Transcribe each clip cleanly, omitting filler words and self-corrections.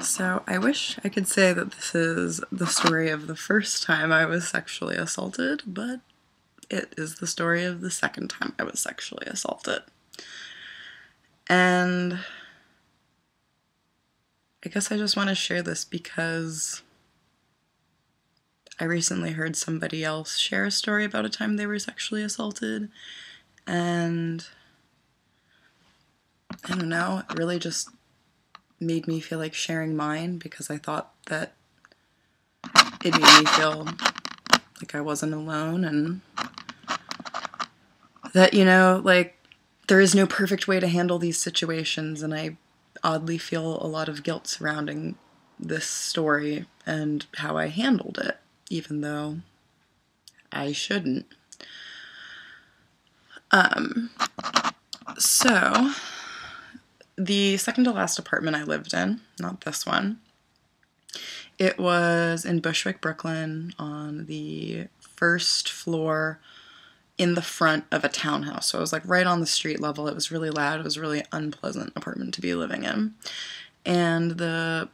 So I wish I could say that this is the story of the first time I was sexually assaulted, but it is the story of the second time I was sexually assaulted. And I guess I just want to share this because I recently heard somebody else share a story about a time they were sexually assaulted, and I don't know, it really just made me feel like sharing mine because I thought that it made me feel like I wasn't alone, and that, you know, like, there is no perfect way to handle these situations, and I oddly feel a lot of guilt surrounding this story and how I handled it, even though I shouldn't. So, the second to last apartment I lived in, not this one, it was in Bushwick, Brooklyn, on the first floor in the front of a townhouse. So it was like right on the street level. It was really loud. It was a really unpleasant apartment to be living in. And the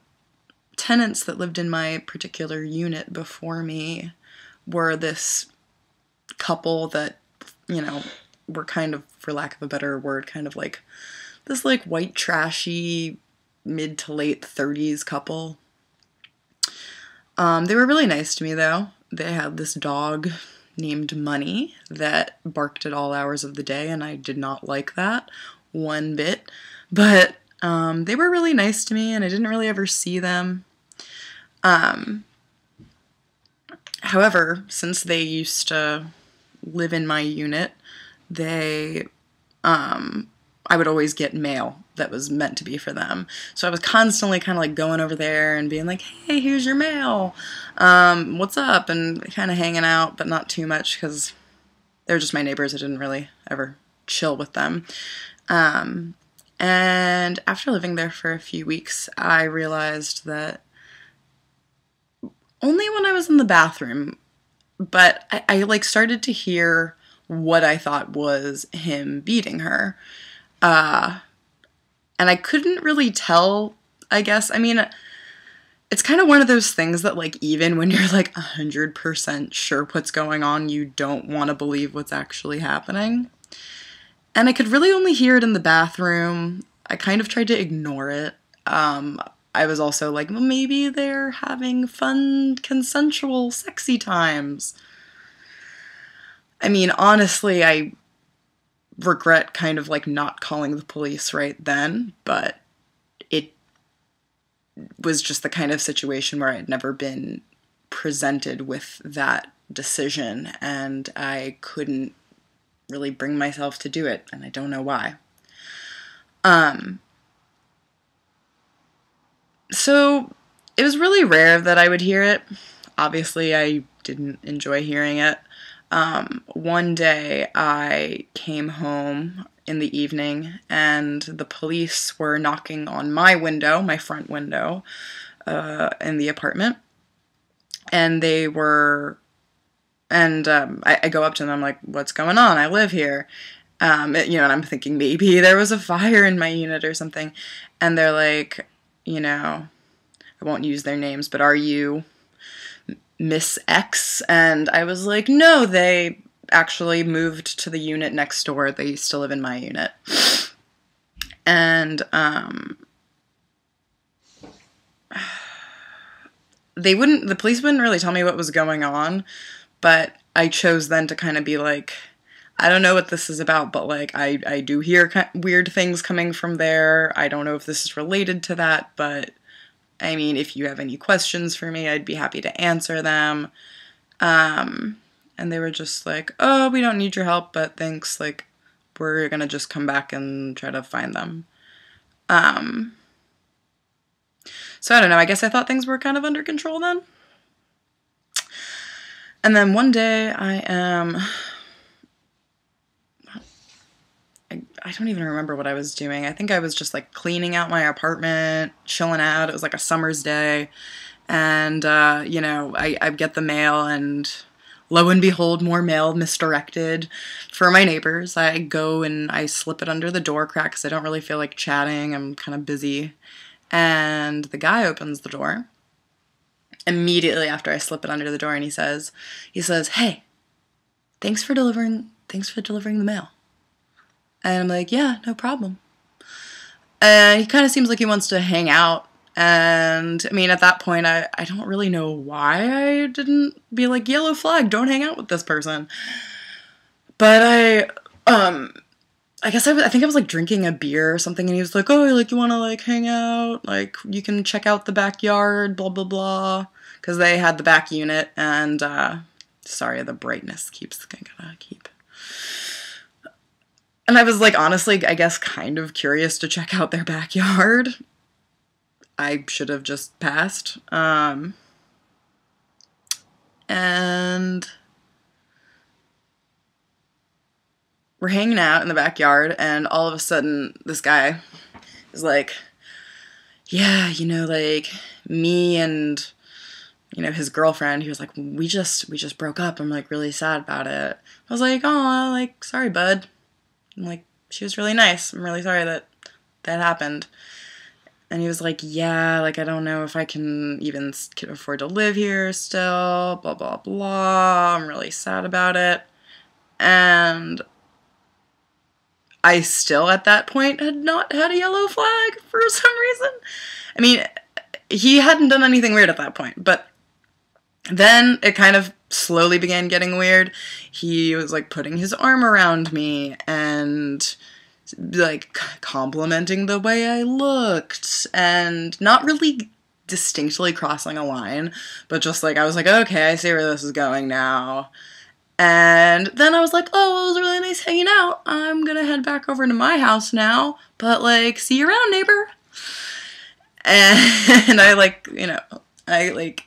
tenants that lived in my particular unit before me were this couple that, you know, were kind of, for lack of a better word, kind of like this like white trashy mid to late 30s couple. They were really nice to me though. They had this dog named Money that barked at all hours of the day, and I did not like that one bit. But they were really nice to me, and I didn't really ever see them. However, since they used to live in my unit, I would always get mail that was meant to be for them. So I was constantly kind of like going over there and being like, hey, here's your mail. What's up? And kind of hanging out, but not too much because they were just my neighbors. I didn't really ever chill with them. And after living there for a few weeks, I realized that only when I was in the bathroom, but I like started to hear what I thought was him beating her. And I couldn't really tell, I guess. I mean, it's kind of one of those things that, like, even when you're, like, 100% sure what's going on, you don't want to believe what's actually happening. And I could really only hear it in the bathroom. I kind of tried to ignore it. I was also like, well, maybe they're having fun, consensual, sexy times. I mean, honestly, I regret kind of like not calling the police right then, but it was just the kind of situation where I had never been presented with that decision, and I couldn't really bring myself to do it, and I don't know why. So it was really rare that I would hear it. Obviously, I didn't enjoy hearing it. One day I came home in the evening and the police were knocking on my window, my front window, in the apartment. And I go up to them, I'm like, what's going on? I live here. And I'm thinking maybe there was a fire in my unit or something. And they're like, I won't use their names, but are you Miss X? And I was like, no, they actually moved to the unit next door. They still live in my unit. And the police wouldn't really tell me what was going on, but I chose then to kind of be like, I don't know what this is about, but like I do hear weird things coming from there. I don't know if this is related to that, but I mean, if you have any questions for me, I'd be happy to answer them. And they were just like, oh, we don't need your help, but thanks, like, we're gonna just come back and try to find them. So I don't know, I guess I thought things were kind of under control then. And then one day I don't even remember what I was doing. I think I was just like cleaning out my apartment, chilling out. It was like a summer's day. And, I get the mail, and lo and behold, more mail misdirected for my neighbors. I go and I slip it under the door crack because I don't really feel like chatting. I'm kind of busy. And the guy opens the door immediately after I slip it under the door, and he says, "Hey, thanks for delivering the mail." And I'm like, "Yeah, no problem." And he kind of seems like he wants to hang out. And I mean, at that point, I don't really know why I didn't be like, "Yellow flag, don't hang out with this person." But I guess I think I was like drinking a beer or something, and he was like, "Oh, like you want to like hang out? Like you can check out the backyard, blah blah blah," because they had the back unit. And sorry, the brightness keeps gonna keep. And I was like, honestly, I guess kind of curious to check out their backyard. I should have just passed. And we're hanging out in the backyard, and all of a sudden, this guy is like, "Yeah, you know, like, me and, you know, his girlfriend," he was like, we just broke up. I'm, like, really sad about it. I was like, "Oh, like, sorry, bud." I'm like, "She was really nice. I'm really sorry that happened." And he was like, "Yeah, like, I don't know if I can even afford to live here still, blah, blah, blah. I'm really sad about it." And I still, at that point, had not had a yellow flag for some reason. I mean, he hadn't done anything weird at that point, but then it kind of slowly began getting weird. He was, like, putting his arm around me and, like, complimenting the way I looked, and not really distinctly crossing a line, but just, like, I was like, okay, I see where this is going now. And then I was like, "Oh, it was really nice hanging out. I'm gonna head back over to my house now, but, like, see you around, neighbor." And I, like, you know, I, like,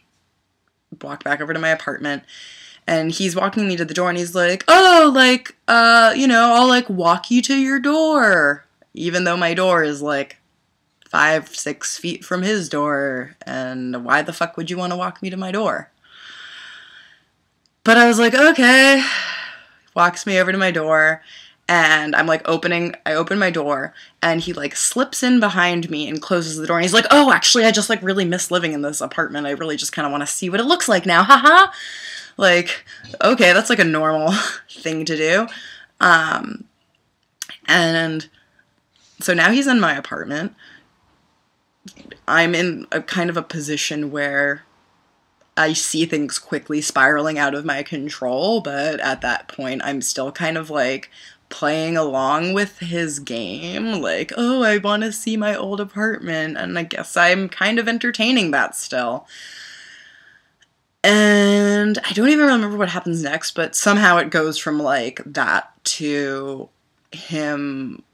walked back over to my apartment, and he's walking me to the door, and he's like, "Oh, like, you know, I'll, like, walk you to your door," even though my door is, like, 5-6 feet from his door, and why the fuck would you want to walk me to my door? But I was like, okay. Walks me over to my door, and I'm like I open my door, and he like slips in behind me and closes the door, and he's like, "Oh, actually, I just like really miss living in this apartment. I really just kind of want to see what it looks like now, haha." Like, okay, that's like a normal thing to do. And so now he's in my apartment. I'm in a kind of a position where I see things quickly spiraling out of my control, but at that point, I'm still kind of, like, playing along with his game. Like, "Oh, I want to see my old apartment," and I guess I'm kind of entertaining that still. And I don't even remember what happens next, but somehow it goes from, like, that to him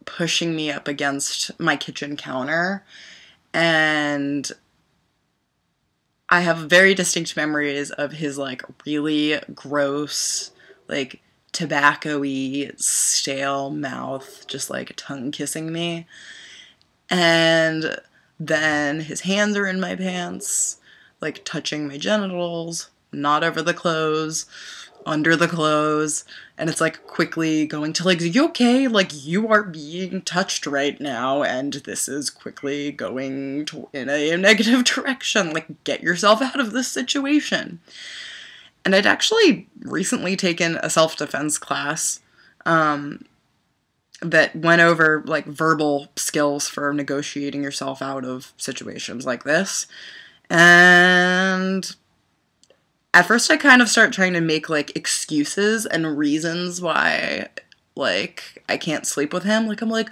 pushing me up against my kitchen counter, and I have very distinct memories of his, like, really gross, like, tobacco-y, stale mouth just, like, tongue-kissing me. And then his hands are in my pants, like, touching my genitals, not over the clothes, under the clothes, and it's, like, quickly going to, like, "You okay? Like, you are being touched right now, and this is quickly going in a negative direction. Like, get yourself out of this situation." And I'd actually recently taken a self-defense class that went over, like, verbal skills for negotiating yourself out of situations like this. And at first I kind of start trying to make, like, excuses and reasons why, like, I can't sleep with him. Like, I'm like,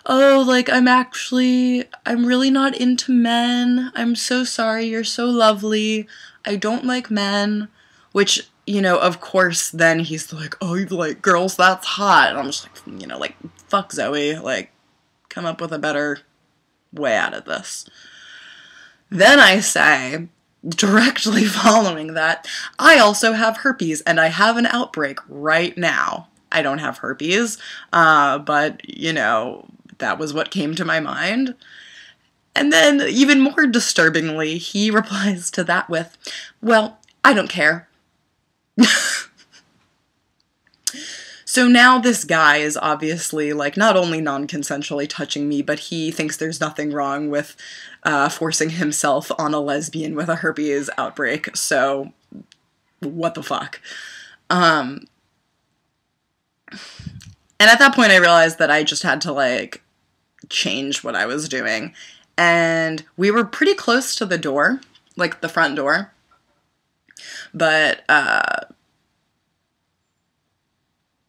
"Oh, like, I'm really not into men. I'm so sorry. You're so lovely. I don't like men." Which, you know, of course, then he's like, "Oh, you like girls? That's hot." And I'm just like, you know, like, fuck Zoe. Like, come up with a better way out of this. Then I say, directly following that, "I also have herpes, and I have an outbreak right now." I don't have herpes, but, you know, that was what came to my mind. And then, even more disturbingly, he replies to that with, "Well, I don't care." So now this guy is obviously, like, not only non-consensually touching me, but he thinks there's nothing wrong with forcing himself on a lesbian with a herpes outbreak. So, what the fuck? And at that point I realized that I just had to, like, change what I was doing. And we were pretty close to the door, like the front door. But,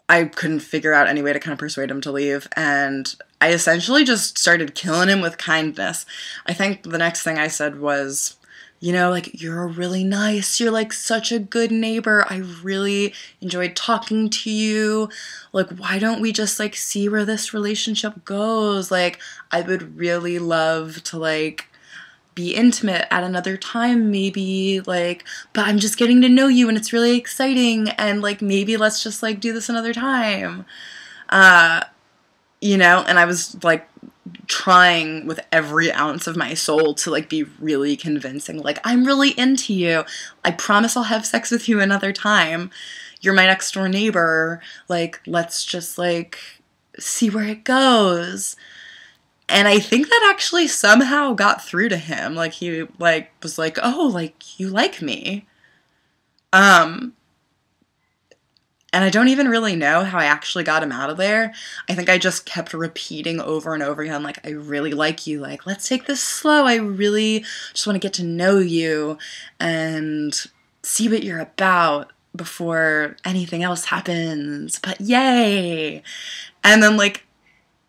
I couldn't figure out any way to kind of persuade him to leave, and I essentially just started killing him with kindness. I think the next thing I said was, you know, like, you're really nice, you're, like, such a good neighbor, I really enjoyed talking to you, like, why don't we just, like, see where this relationship goes? Like, I would really love to, like, be intimate at another time, maybe, like, but I'm just getting to know you and it's really exciting, and, like, maybe let's just, like, do this another time, you know, and I was, like, trying with every ounce of my soul to, like, be really convincing, like, I'm really into you, I promise I'll have sex with you another time, you're my next door neighbor, like, let's just, like, see where it goes. And I think that actually somehow got through to him. Like, he, like, was like, oh, like, you like me. And I don't even really know how I actually got him out of there. I think I just kept repeating over and over again, like, I really like you. Like, let's take this slow. I really just want to get to know you and see what you're about before anything else happens. But yay! And then, like,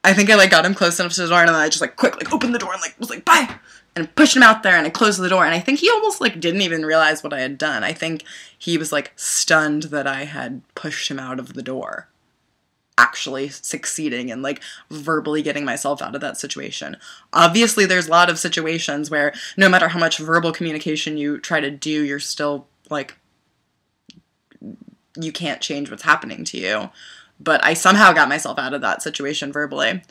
I think I, like, got him close enough to the door, and then I just, like, quick, like, opened the door and, like, was like, bye! And pushed him out there, and I closed the door, and I think he almost, like, didn't even realize what I had done. I think he was, like, stunned that I had pushed him out of the door. Actually succeeding and, like, verbally getting myself out of that situation. Obviously, there's a lot of situations where no matter how much verbal communication you try to do, you're still, like, you can't change what's happening to you. But I somehow got myself out of that situation verbally.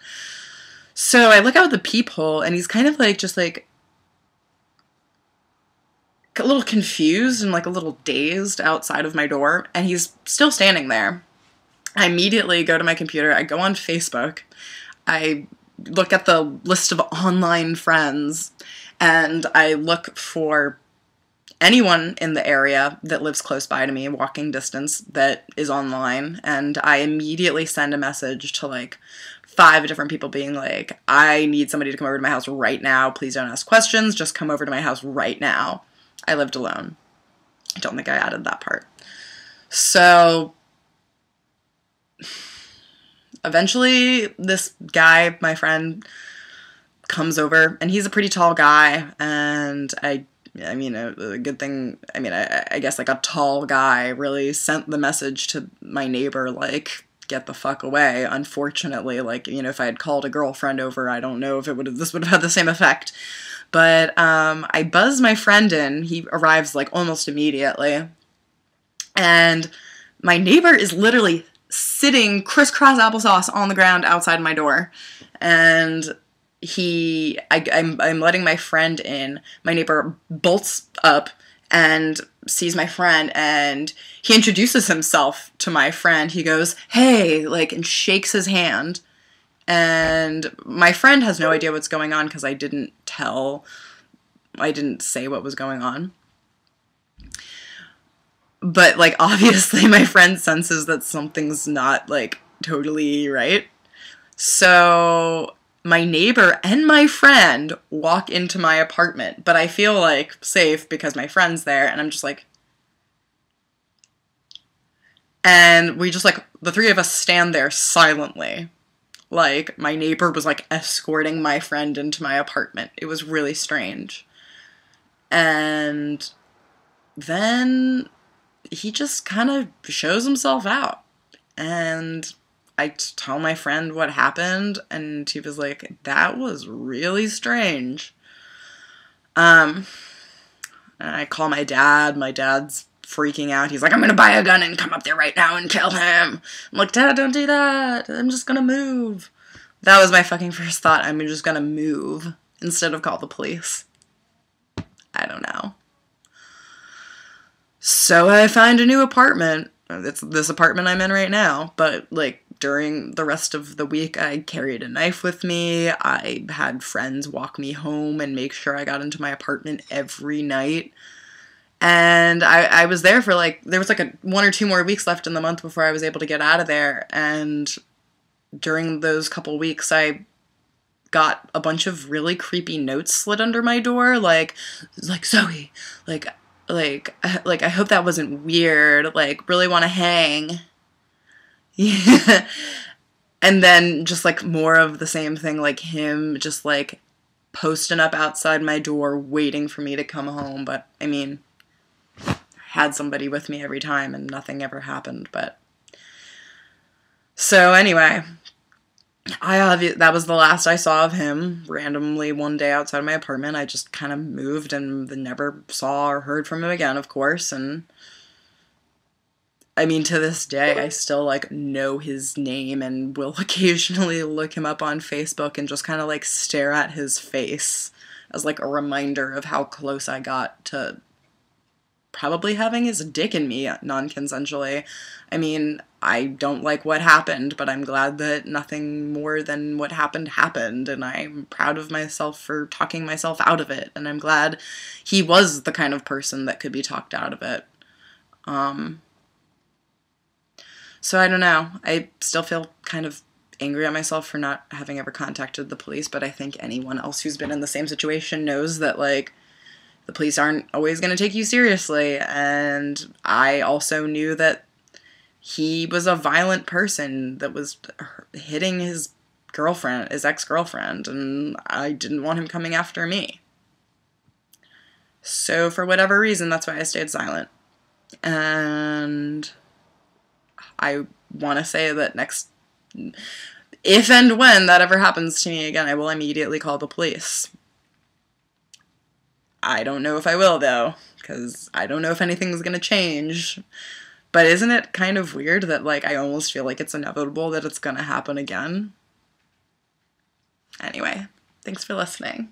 So I look out the peephole, and he's kind of, like, just, like, a little confused and, like, a little dazed outside of my door, and he's still standing there. I immediately go to my computer, I go on Facebook, I look at the list of online friends, and I look for anyone in the area that lives close by to me, walking distance, that is online, and I immediately send a message to, like, 5 different people being like, I need somebody to come over to my house right now, please don't ask questions, just come over to my house right now. I lived alone. I don't think I added that part. So, eventually, this guy, my friend, comes over, and he's a pretty tall guy, and I mean, a good thing, I mean, I guess, like, a tall guy really sent the message to my neighbor, like, get the fuck away. Unfortunately, like, you know, if I had called a girlfriend over, I don't know if this would have had the same effect. But, I buzz my friend in, he arrives, like, almost immediately, and my neighbor is literally sitting crisscross applesauce on the ground outside my door, and I'm letting my friend in. My neighbor bolts up and sees my friend, and he introduces himself to my friend. He goes, hey, like, and shakes his hand. And my friend has no idea what's going on because I didn't say what was going on. But, like, obviously my friend senses that something's not, like, totally right. So my neighbor and my friend walk into my apartment, but I feel, like, safe because my friend's there, and I'm just like, and we just, like, the 3 of us stand there silently. Like, my neighbor was, like, escorting my friend into my apartment. It was really strange. And then he just kind of shows himself out, and I tell my friend what happened, and he was like, that was really strange. And I call my dad. My dad's freaking out. He's like, I'm gonna buy a gun and come up there right now and kill him. I'm like, Dad, don't do that. I'm just gonna move. That was my fucking first thought. I'm just gonna move instead of call the police. I don't know. So I find a new apartment. It's this apartment I'm in right now, but like during the rest of the week, I carried a knife with me. I had friends walk me home and make sure I got into my apartment every night. And I was there for like, there was like 1 or 2 more weeks left in the month before I was able to get out of there. And during those couple weeks, I got a bunch of really creepy notes slid under my door, like Zoe, like I hope that wasn't weird, like really want to hang. Yeah. And then just like more of the same thing, like him just like posting up outside my door waiting for me to come home. But I mean, I had somebody with me every time and nothing ever happened. But so anyway, that was the last I saw of him. Randomly one day outside my apartment, I just kind of moved and never saw or heard from him again, of course. And I mean, to this day, I still like know his name and will occasionally look him up on Facebook and just kind of like stare at his face as like a reminder of how close I got to probably having his dick in me non-consensually. I mean, I don't like what happened, but I'm glad that nothing more than what happened, and I'm proud of myself for talking myself out of it, and I'm glad he was the kind of person that could be talked out of it. So I don't know. I still feel kind of angry at myself for not having ever contacted the police, but I think anyone else who's been in the same situation knows that, like, the police aren't always going to take you seriously, and I also knew that he was a violent person that was hitting his ex-girlfriend, and I didn't want him coming after me. So for whatever reason, that's why I stayed silent. And I want to say that if and when that ever happens to me again, I will immediately call the police. I don't know if I will, though, because I don't know if anything's going to change. But isn't it kind of weird that, like, I almost feel like it's inevitable that it's going to happen again? Anyway, thanks for listening.